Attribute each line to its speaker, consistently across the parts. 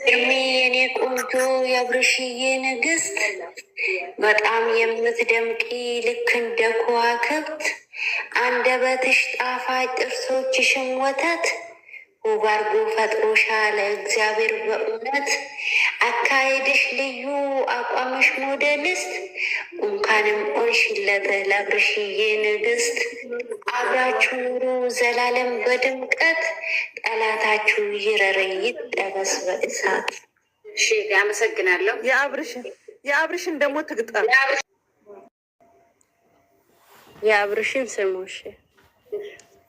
Speaker 1: እርሜ የኔ ቆንጆ የአብርሽዬ ንግስት በጣም የምትደምቂ ልክ እንደ ከዋክብት አንደበትሽ ጣፋጭ ጥርሶችሽም ወተት ውብ አርጎ ፈጥሮሻል እግዚአብሔር በእውነት አካሄድሽ ልዩ አቋምሽ ሞዴልስት እንኳንም ሆንሽለት ለአብርሽዬ ንግስት አብራችሁ ኑሩ ዘላለም በድምቀት ጠላታችሁ ይረረ ይጠበስ በእሳት። እሺ አመሰግናለሁ።
Speaker 2: የአብርሽን ደግሞ ትግጠም የአብርሽን ስሙሽ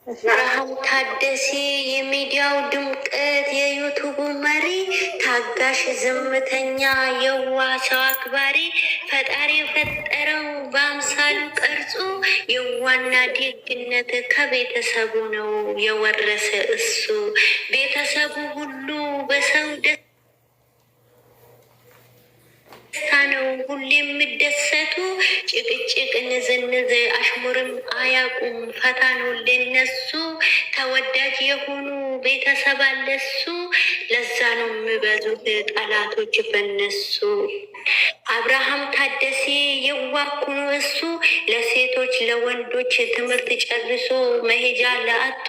Speaker 1: አብርሃም ታደሴ የሚዲያው ድምቀት የዩቱቡ መሪ ታጋሽ ዝምተኛ የዋ ሰው አክባሪ ፈጣሪ የፈጠረው በአምሳሉ ቀርጾ የዋና ደግነት ከቤተሰቡ ነው የወረሰ እሱ ቤተሰቡ ሁሉ በሰው ደስታ ነው ሁሌ የሚደሰቱ ጭቅጭቅ ንዝንዝ አሽሙርም አያቁም ፈታ ነው ለነሱ ተወዳጅ የሆኑ ቤተሰብ አለሱ ለዛ ነው የሚበዙት ጠላቶች በነሱ። አብርሃም ታደሴ የዋኩኑ እሱ ለሴቶች ለወንዶች ትምህርት ጨርሶ መሄጃ ለአጡ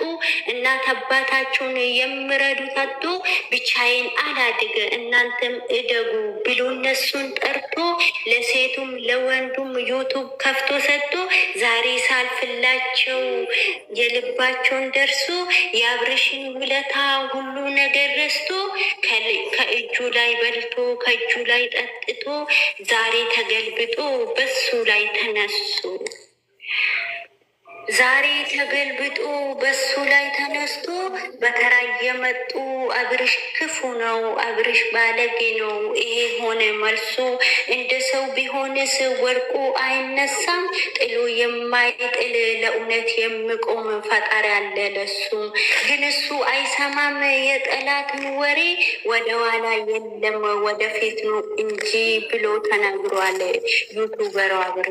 Speaker 1: እናት አባታቸውን የሚረዱት አጡ ብቻዬን አላድግ እናንተም እደጉ ብሎ እነሱን ጠርቶ ለሴቱም ለወንዱም ዩቱብ ከፍቶ ሰጥቶ ዛሬ ሳልፍላቸው የልባቸውን ደርሶ የአብርሽን ውለታ ሁሉ ነገር ረስቶ ከእጁ ላይ በልቶ ከእጁ ላይ ጠጥቶ ዛሬ ተገልብጦ በሱ ላይ ተነሱ። ዛሬ ተገልብጦ በሱ ላይ ተነስቶ በተራ የመጡ አብርሽ ክፉ ነው፣ አብርሽ ባለጌ ነው፣ ይሄ ሆነ መልሱ። እንደ ሰው ቢሆንስ ወርቁ አይነሳም፣ ጥሎ የማይጥል ለእውነት የሚቆም ፈጣሪ አለ ለሱ። ግን እሱ አይሰማም የጠላትን ወሬ፣ ወደ ኋላ የለም ወደፊት ነው እንጂ ብሎ ተናግሯል ዩቱበሩ አብሬ